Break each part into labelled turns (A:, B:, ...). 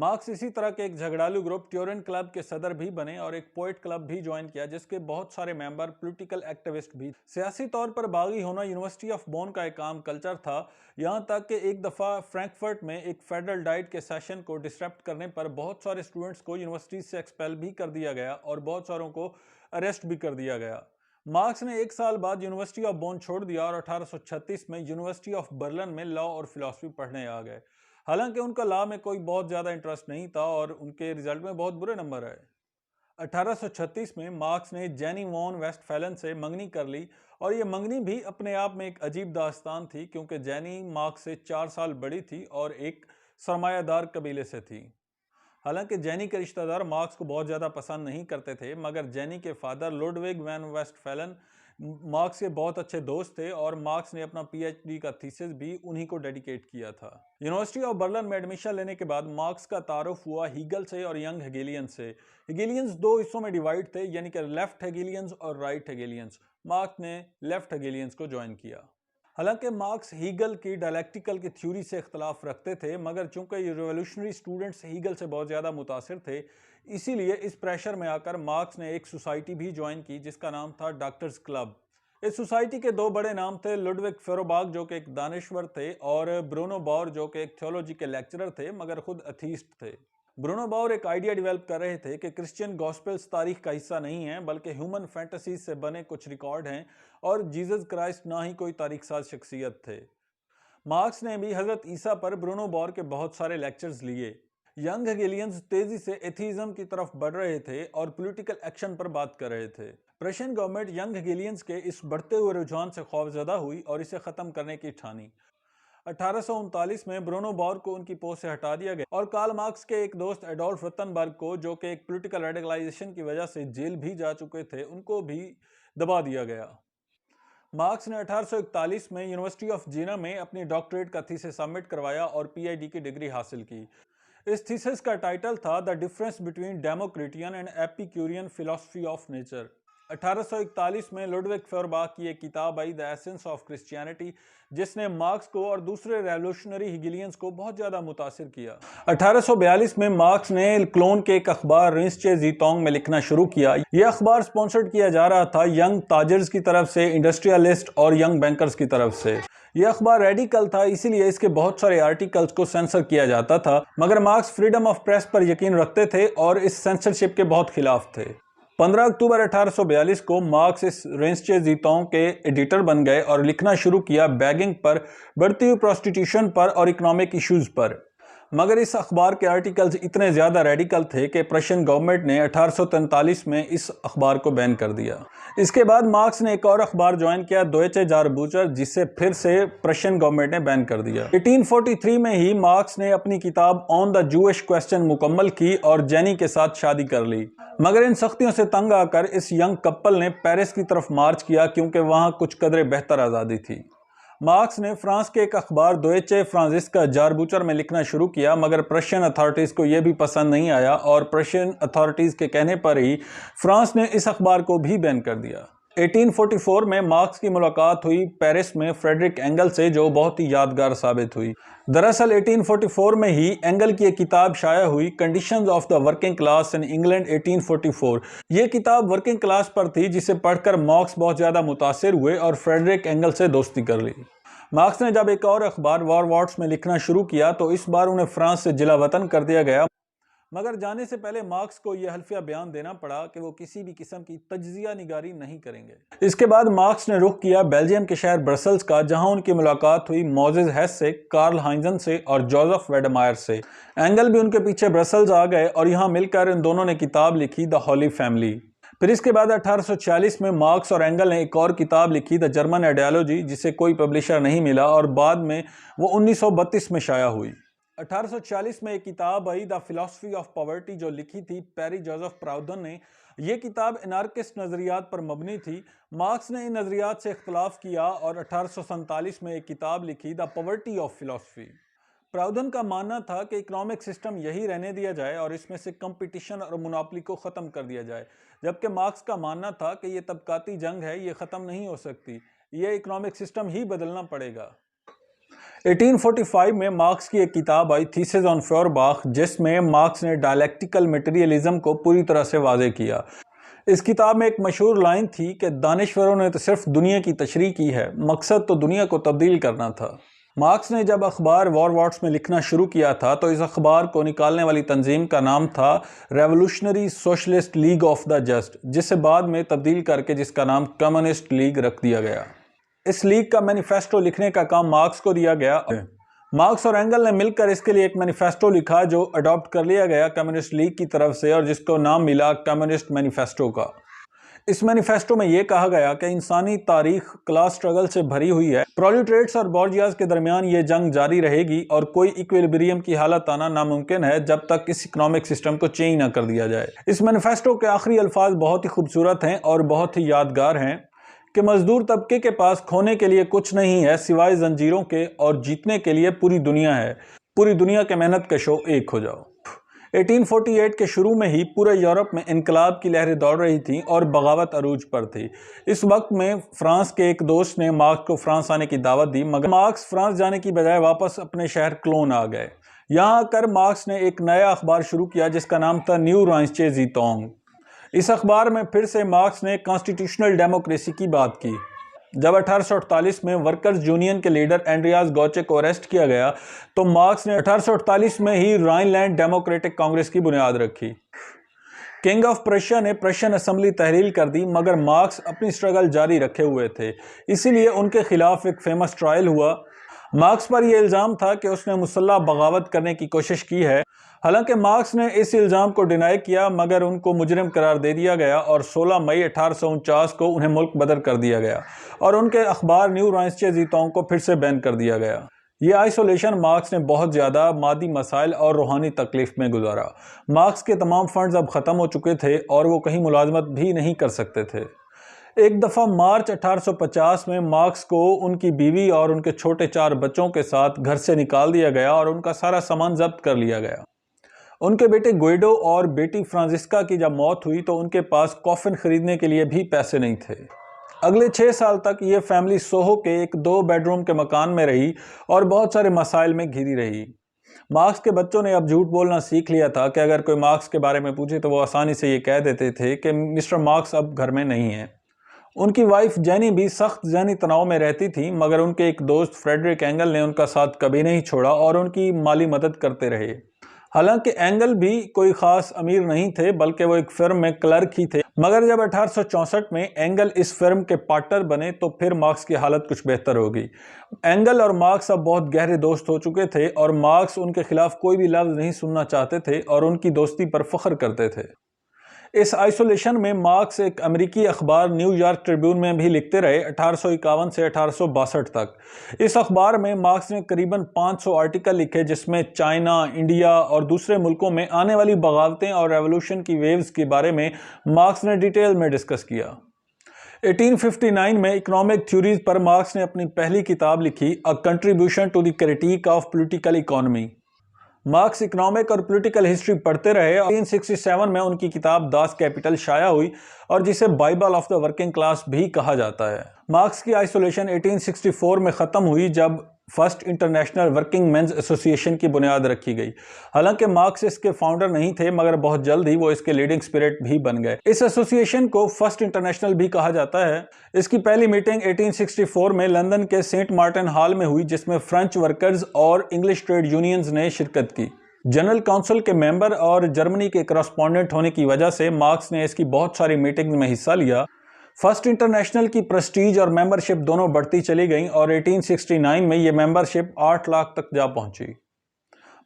A: Marks اسی طرح کے ایک جھگڑالو گروپ ٹیورن کلب کے صدر بھی بنے اور ایک پوئٹ کلب بھی جوائن کیا جس کے بہت سارے ممبر پولیٹیکل ایکٹیوسٹ بھی. سیاسی طور پر باغی ہونا یونیورسٹی آف بون کا ایک عام کلچر تھا، یہاں تک کہ ایک دفعہ فرینکفرٹ میں ایک فیڈرل ڈائٹ کے سیشن کو ڈسرپٹ کرنے پر بہت سارے اسٹوڈنٹس کو یونیورسٹی سے ایکسپیل بھی کر دیا گیا اور بہت ساروں کو اریسٹ بھی کر دیا گیا. مارکس نے ایک سال بعد یونیورسٹی آف بون چھوڑ دیا اور 1836 میں یونیورسٹی آف برلن میں لا اور فلسفی پڑھنے آ گئے. حالانکہ ان کا لا میں کوئی بہت زیادہ انٹرسٹ نہیں تھا اور ان کے رزلٹ میں بہت برے نمبر آئے. 1836 میں مارکس نے جینی وان ویسٹ فیلن سے منگنی کر لی اور یہ منگنی بھی اپنے آپ میں ایک عجیب داستان تھی کیونکہ جینی مارکس سے 4 سال بڑی تھی اور ایک سرمایہ دار قبیلے سے تھی. حالانکہ جینی کے رشتہ دار مارکس کو بہت زیادہ پسند نہیں کرتے تھے، مگر جینی کے father Ludwig von Westphalen Marx کے بہت اچھے دوست تھے اور مارکس نے اپنا پی ایچ ڈی کا تھیسس بھی انہی کو ڈیڈیکیٹ کیا تھا. یونیورسٹی آف برلن میں ایڈمیشن لینے کے بعد مارکس کا تعارف ہوا ہیگل سے اور ینگ ہیگیلین سے. ہیگیلینز 2 حصوں میں ڈیوائیڈ تھے، یعنی کہ لیفٹ ہیگیلینز اور رائٹ ہیگیلینز. مارکس نے لیفٹ ہیگیلینز کو جوائن کیا. حالانکہ مارکس ہیگل کی ڈائلیکٹیکل کی تھیوری سے اختلاف رکھتے تھے، مگر چونکہ یہ ریولوشنری اسٹوڈنٹس ہیگل سے بہت زیادہ متاثر تھے، اسی لیے اس پریشر میں آ کر مارکس نے ایک سوسائٹی بھی جوائن کی جس کا نام تھا ڈاکٹرز کلب. اس سوسائٹی کے 2 بڑے نام تھے، لوڈوگ فیروباگ جو کہ ایک دانشور تھے اور برونو باور جو کہ ایک تھیولوجی کے لیکچرر تھے مگر خود ایتھیسٹ تھے. برونو باور ایک آئیڈیا ڈیولپ کر رہے تھے کہ کرسچین گاسپلز تاریخ کا حصہ نہیں ہیں بلکہ ہیومن فینٹیسیز سے بنے کچھ ریکارڈ ہیں اور جیزس کرائسٹ نہ ہی کوئی تاریخ ساز شخصیت تھے. مارکس نے بھی حضرت عیسیٰ پر برونو باور کے بہت سارے لیکچرز لیے. ینگ ہیگیلینز تیزی سے ایتھیزم کی طرف بڑھ رہے تھے اور پولیٹیکل ایکشن پر بات کر رہے تھے. پرشین گورنمنٹ ینگ ہیگیلینز کے اس بڑھتے ہوئے رجحان سے خوفزدہ ہوئی اور اسے ختم کرنے کی ٹھانی. 1839 میں برونو باور کو ان کی پوسٹ سے ہٹا دیا گیا اور کارل مارکس کے ایک دوست ایڈولف رتنبرگ کو جو کہ ایک پولیٹیکل ریڈیکلائزیشن کی وجہ سے جیل بھی جا چکے تھے ان کو بھی دبا دیا گیا. مارکس نے 1841 میں یونیورسٹی آف جینا میں اپنی ڈاکٹریٹ کا تھیسس سبمٹ کروایا اور پی ایچ ڈی کی ڈگری حاصل کی. اس تھیسس کا ٹائٹل تھا دی ڈفرنس بٹوین ڈیموکریٹین اینڈ ایپیکیورین فلسفی آف نیچر. 1841 میں لوڈوگ فیورباگ کی ایک کتاب آئی دی ایسنس آف کرسچینٹی جس نے مارکس کو اور دوسرے ریولوشنری ہیگیلینز کو بہت زیادہ متاثر کیا. 1842 میں مارکس نے کلون کے ایک اخبار رینسچے زیتونگ میں لکھنا شروع کیا. یہ اخبار سپانسرڈ کیا جا رہا تھا ینگ تاجرز کی طرف سے، انڈسٹریالسٹ اور ینگ بینکرز کی طرف سے. یہ اخبار ریڈیکل تھا، اسی لیے اس کے بہت سارے آرٹیکلز کو سینسر کیا جاتا تھا، مگر مارکس فریڈم آف پریس پر یقین رکھتے تھے اور اس سینسرشپ کے بہت خلاف تھے. 15 اکتوبر 1842 کو مارکس اس رینسچے زیتونگ کے ایڈیٹر بن گئے اور لکھنا شروع کیا بیگنگ پر، بڑھتی ہوئی پروسٹیٹیوشن پر اور اکنامک ایشوز پر. مگر اس اخبار کے آرٹیکلز اتنے زیادہ ریڈیکل تھے کہ پرشین گورنمنٹ نے 1843 میں اس اخبار کو بین کر دیا. اس کے بعد مارکس نے ایک اور اخبار جوائن کیا، دوئچے زاربوچر، جسے پھر سے پرشین گورنمنٹ نے بین کر دیا. 1843 میں ہی مارکس نے اپنی کتاب آن دا جوئش کوسچن مکمل کی اور جینی کے ساتھ شادی کر لی. مگر ان سختیوں سے تنگ آ کر اس ینگ کپل نے پیرس کی طرف مارچ کیا کیونکہ وہاں کچھ قدرے بہتر آزادی تھی. مارکس نے فرانس کے ایک اخبار دوئچے فرانزسکا زاربوچر میں لکھنا شروع کیا، مگر پرشین اتھارٹیز کو یہ بھی پسند نہیں آیا اور پرشین اتھارٹیز کے کہنے پر ہی فرانس نے اس اخبار کو بھی بین کر دیا. 1844 میں مارکس کی ملاقات ہوئی پیرس میں فریڈرک اینگل سے جو بہت ہی یادگار ثابت ہوئی. دراصل 1844 میں ہی اینگل کی ایک کتاب شائع ہوئی، conditions of the working class in England 1844. یہ کتاب ورکنگ کلاس پر تھی جسے پڑھ کر مارکس بہت زیادہ متاثر ہوئے اور فریڈرک اینگل سے دوستی کر لی. مارکس نے جب ایک اور اخبار وار واٹس میں لکھنا شروع کیا تو اس بار انہیں فرانس سے جلا وطن کر دیا گیا، مگر جانے سے پہلے مارکس کو یہ حلفیہ بیان دینا پڑا کہ وہ کسی بھی قسم کی تجزیہ نگاری نہیں کریں گے. اس کے بعد مارکس نے رخ کیا بیلجیم کے شہر برسلز کا، جہاں ان کی ملاقات ہوئی موزز ہیس سے، کارل ہائنزن سے اور جوزف ویڈمائر سے. اینگل بھی ان کے پیچھے برسلز آ گئے اور یہاں مل کر ان دونوں نے کتاب لکھی دا ہولی فیملی. پھر اس کے بعد 1846 میں مارکس اور اینگل نے ایک اور کتاب لکھی دا جرمن آئیڈیالوجی، جسے کوئی پبلشر نہیں ملا اور بعد میں وہ 1932 میں شائع ہوئی. 1846 میں ایک کتاب آئی دا فلسفی آف پاورٹی جو لکھی تھی پیری جوزف پراؤدن نے. یہ کتاب انارکسٹ نظریات پر مبنی تھی. مارکس نے ان نظریات سے اختلاف کیا اور 1847 میں ایک کتاب لکھی دا پاورٹی آف فلسفی. پراؤدن کا ماننا تھا کہ اکنامک سسٹم یہی رہنے دیا جائے اور اس میں سے کمپٹیشن اور مناپلی کو ختم کر دیا جائے، جبکہ مارکس کا ماننا تھا کہ یہ طبقاتی جنگ ہے، یہ ختم نہیں ہو سکتی، یہ اکنامک سسٹم ہی بدلنا پڑے گا. 1845 میں مارکس کی ایک کتاب آئی تھیسز آن فیورباخ، جس میں مارکس نے ڈائلیکٹیکل میٹیریلزم کو پوری طرح سے واضح کیا۔ اس کتاب میں ایک مشہور لائن تھی کہ دانشوروں نے تو صرف دنیا کی تشریح کی ہے، مقصد تو دنیا کو تبدیل کرنا تھا۔ مارکس نے جب اخبار وارواٹس میں لکھنا شروع کیا تھا تو اس اخبار کو نکالنے والی تنظیم کا نام تھا revolutionary socialist league of the just, جسے بعد میں تبدیل کر کے جس کا نام کمیونسٹ لیگ رکھ دیا گیا۔ اس لیگ کا مینیفیسٹو لکھنے کا کام مارکس کو دیا گیا۔ مارکس اور اینگل نے مل کر اس کے لیے ایک مینیفیسٹو لکھا جو اڈاپٹ کر لیا گیا کمیونسٹ لیگ کی طرف سے اور جس کو نام ملا کمیونسٹ مینیفیسٹو کا۔ اس مینیفیسٹو میں یہ کہا گیا کہ انسانی تاریخ کلاس سٹرگل سے بھری ہوئی ہے، پرولیٹریٹس اور بورجیاز کے درمیان یہ جنگ جاری رہے گی اور کوئی ایکویلیبریم کی حالت آنا ناممکن ہے جب تک اس اکنامک سسٹم کو چینج نہ کر دیا جائے۔ اس مینیفیسٹو کے آخری الفاظ بہت ہی خوبصورت ہیں اور بہت ہی یادگار ہیں کہ مزدور طبقے کے پاس کھونے کے لیے کچھ نہیں ہے سوائے زنجیروں کے، اور جیتنے کے لیے پوری دنیا ہے، پوری دنیا کے محنت کشو ایک ہو جاؤ۔ 1848 کے شروع میں ہی پورے یورپ میں انقلاب کی لہریں دوڑ رہی تھیں اور بغاوت عروج پر تھی۔ اس وقت میں فرانس کے ایک دوست نے مارکس کو فرانس آنے کی دعوت دی، مگر مارکس فرانس جانے کی بجائے واپس اپنے شہر کلون آ گئے۔ یہاں آ کر مارکس نے ایک نیا اخبار شروع کیا جس کا نام تھا نیو رائنسچے زیتونگ۔ اس اخبار میں پھر سے مارکس نے کانسٹیٹیوشنل ڈیموکریسی کی بات کی۔ جب 1848 میں ورکرز یونین کے لیڈر اینڈریاس گوچے کو اریسٹ کیا گیا تو مارکس نے 1848 میں ہی رائن لینڈ ڈیموکریٹک کانگریس کی بنیاد رکھی۔ کنگ آف پرشیا نے پرشین اسمبلی تحلیل کر دی، مگر مارکس اپنی سٹرگل جاری رکھے ہوئے تھے، اسی لیے ان کے خلاف ایک فیمس ٹرائل ہوا۔ مارکس پر یہ الزام تھا کہ اس نے مسلح بغاوت کرنے کی کوشش کی ہے۔ حالانکہ مارکس نے اس الزام کو ڈینائی کیا، مگر ان کو مجرم قرار دے دیا گیا اور 16 مئی 1849 کو انہیں ملک بدر کر دیا گیا اور ان کے اخبار نیو رائنسچے زیتونگ کو پھر سے بین کر دیا گیا۔ یہ آئسولیشن مارکس نے بہت زیادہ مادی مسائل اور روحانی تکلیف میں گزارا۔ مارکس کے تمام فنڈز اب ختم ہو چکے تھے اور وہ کہیں ملازمت بھی نہیں کر سکتے تھے۔ ایک دفعہ مارچ 1850 میں مارکس کو ان کی بیوی اور ان کے چھوٹے 4 بچوں کے ساتھ گھر سے نکال دیا گیا اور ان کا سارا سامان ضبط کر لیا گیا۔ ان کے بیٹے گوئیڈو اور بیٹی فرانسسکا کی جب موت ہوئی تو ان کے پاس کافن خریدنے کے لیے بھی پیسے نہیں تھے۔ اگلے 6 سال تک یہ فیملی سوہو کے ایک 2 بیڈ روم کے مکان میں رہی اور بہت سارے مسائل میں گھری رہی۔ مارکس کے بچوں نے اب جھوٹ بولنا سیکھ لیا تھا کہ اگر کوئی مارکس کے بارے میں پوچھے تو وہ آسانی سے یہ کہہ دیتے تھے کہ مسٹر مارکس اب گھر میں نہیں ہیں۔ ان کی وائف جینی بھی سخت ذہنی تناؤ میں رہتی تھی، مگر ان کے ایک دوست فریڈرک اینگل نے ان کا ساتھ کبھی نہیں چھوڑا اور ان کی مالی مدد کرتے رہے۔ حالانکہ اینگل بھی کوئی خاص امیر نہیں تھے بلکہ وہ ایک فرم میں کلرک ہی تھے، مگر جب 1864 میں اینگل اس فرم کے پارٹنر بنے تو پھر مارکس کی حالت کچھ بہتر ہوگی۔ اینگل اور مارکس اب بہت گہرے دوست ہو چکے تھے اور مارکس ان کے خلاف کوئی بھی لفظ نہیں سننا چاہتے تھے اور ان کی دوستی پر فخر کرتے تھے۔ اس آئسولیشن میں مارکس ایک امریکی اخبار نیو یارک ٹریبیون میں بھی لکھتے رہے 1851 سے 1862 تک۔ اس اخبار میں مارکس نے قریباً 500 آرٹیکل لکھے جس میں چائنا، انڈیا اور دوسرے ملکوں میں آنے والی بغاوتیں اور ریولوشن کی ویوز کے بارے میں مارکس نے ڈیٹیل میں ڈسکس کیا۔ 1859 میں اکنامک تھیوریز پر مارکس نے اپنی پہلی کتاب لکھی، a contribution to the critique of political economy. Marx economic اور پولیٹیکل ہسٹری پڑھتے رہے۔ 1867 میں ان کی کتاب داس کیپٹل شائع ہوئی اور جسے Bible of the working class بھی کہا جاتا ہے۔ مارکس کی آئسولیشن 1864 میں ختم ہوئی جب فرسٹ انٹرنیشنل ورکنگ مینز ایسوسی ایشن کی بنیاد رکھی گئی۔ حالانکہ مارکس اس کے فاؤنڈر نہیں تھے مگر بہت جلد ہی وہ اس کے لیڈنگ اسپرٹ بھی بن گئے۔ اس ایسوسی ایشن کو فرسٹ انٹرنیشنل بھی کہا جاتا ہے۔ اس کی پہلی میٹنگ 1864 میں لندن کے سینٹ مارٹن ہال میں ہوئی جس میں فرینچ ورکرز اور انگلش ٹریڈ یونینز نے شرکت کی۔ جنرل کونسل کے ممبر اور جرمنی کے کرسپونڈنٹ ہونے کی وجہ سے مارکس نے اس کی بہت ساری میٹنگز میں حصہ لیا۔ فرسٹ انٹرنیشنل کی پریسٹیج اور ممبرشپ دونوں بڑھتی چلی گئیں اور 1869 میں یہ ممبرشپ 8 لاکھ تک جا پہنچی۔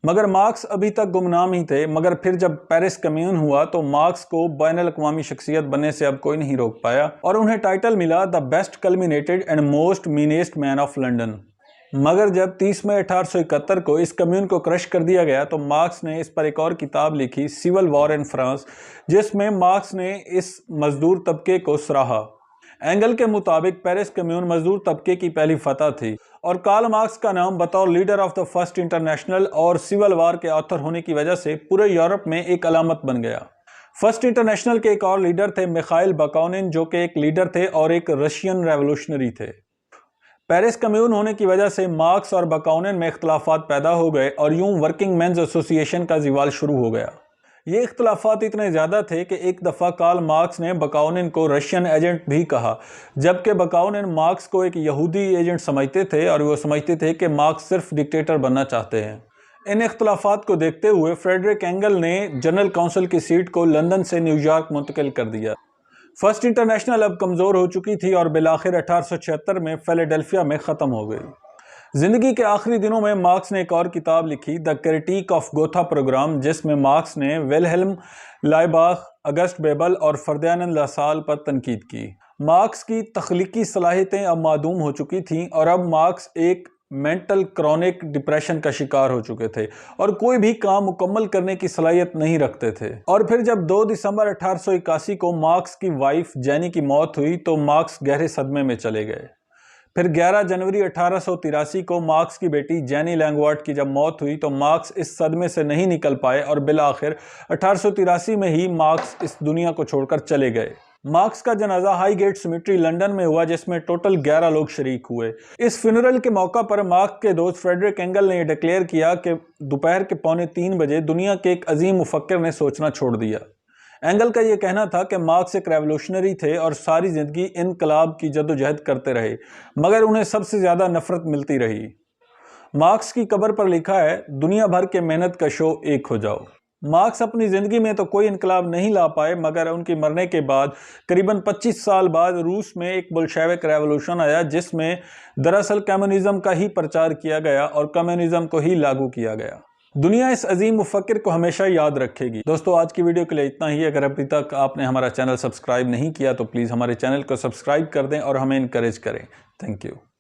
A: مگر مارکس ابھی تک گمنام ہی تھے، مگر پھر جب پیرس کمیون ہوا تو مارکس کو بین الاقوامی شخصیت بننے سے اب کوئی نہیں روک پایا اور انہیں ٹائٹل ملا the best calumniated and most menaced man of London. مگر جب 30 مئی 1871 کو اس کمیون کو کرش کر دیا گیا تو مارکس نے اس پر ایک اور کتاب لکھی، سول وار ان فرانس، جس میں مارکس نے اس مزدور طبقے کو سراہا۔ اینگل کے مطابق پیرس کمیون مزدور طبقے کی پہلی فتح تھی اور کارل مارکس کا نام بطور leader of the first international اور سول وار کے آتھر ہونے کی وجہ سے پورے یورپ میں ایک علامت بن گیا۔ فرسٹ انٹرنیشنل کے ایک اور لیڈر تھے میخائیل باکونین، جو کہ ایک لیڈر تھے اور ایک رشین ریولوشنری تھے۔ پیرس کمیون ہونے کی وجہ سے مارکس اور بکاؤنن میں اختلافات پیدا ہو گئے اور یوں ورکنگ مینز ایسوسی ایشن کا زوال شروع ہو گیا۔ یہ اختلافات اتنے زیادہ تھے کہ ایک دفعہ کارل مارکس نے بکاؤنن کو رشین ایجنٹ بھی کہا، جبکہ بکاؤنن مارکس کو ایک یہودی ایجنٹ سمجھتے تھے اور وہ سمجھتے تھے کہ مارکس صرف ڈکٹیٹر بننا چاہتے ہیں۔ ان اختلافات کو دیکھتے ہوئے فریڈرک اینگل نے جنرل کونسل کی سیٹ کو لندن سے نیو یارک منتقل کر دیا۔ فرسٹ انٹرنیشنل اب کمزور ہو چکی تھی اور بالآخر 1876 میں فیلاڈیلفیا میں ختم ہو گئی۔ زندگی کے آخری دنوں میں مارکس نے ایک اور کتاب لکھی، دی کرٹیک آف گوتھا پروگرام، جس میں مارکس نے ویلہلم لائباخ، اگسٹ بیبل اور فردیناند لاسال پر تنقید کی۔ مارکس کی تخلیقی صلاحیتیں اب معدوم ہو چکی تھیں اور اب مارکس ایک مینٹل کرونک ڈپریشن کا شکار ہو چکے تھے اور کوئی بھی کام مکمل کرنے کی صلاحیت نہیں رکھتے تھے۔ اور پھر جب 2 دسمبر 1881 کو مارکس کی وائف جینی کی موت ہوئی تو مارکس گہرے صدمے میں چلے گئے۔ پھر 11 جنوری 1883 کو مارکس کی بیٹی جینی لینگوارڈ کی جب موت ہوئی تو مارکس اس صدمے سے نہیں نکل پائے اور بالآخر 1883 میں ہی مارکس اس دنیا کو چھوڑ کر چلے گئے۔ مارکس کا جنازہ ہائی گیٹ سیمیٹری لندن میں ہوا، جس میں ٹوٹل 11 لوگ شریک ہوئے۔ اس فنرل کے موقع پر مارکس کے دوست فریڈرک اینگل نے یہ ڈکلیئر کیا کہ دوپہر کے 2:45 بجے دنیا کے ایک عظیم مفکر نے سوچنا چھوڑ دیا۔ اینگل کا یہ کہنا تھا کہ مارکس ایک ریولوشنری تھے اور ساری زندگی انقلاب کی جدوجہد کرتے رہے، مگر انہیں سب سے زیادہ نفرت ملتی رہی۔ مارکس کی قبر پر لکھا ہے، دنیا بھر کے محنت کشو ایک ہو جاؤ۔ مارکس اپنی زندگی میں تو کوئی انقلاب نہیں لا پائے، مگر ان کی مرنے کے بعد قریباً 25 سال بعد روس میں ایک بلشیوک ریولوشن آیا، جس میں دراصل کمیونزم کا ہی پرچار کیا گیا اور کمیونزم کو ہی لاگو کیا گیا۔ دنیا اس عظیم مفکر کو ہمیشہ یاد رکھے گی۔ دوستو، آج کی ویڈیو کے لیے اتنا ہی۔ اگر ابھی تک آپ نے ہمارا چینل سبسکرائب نہیں کیا تو پلیز ہمارے چینل کو سبسکرائب کر دیں اور ہمیں انکریج کریں۔ Thank you.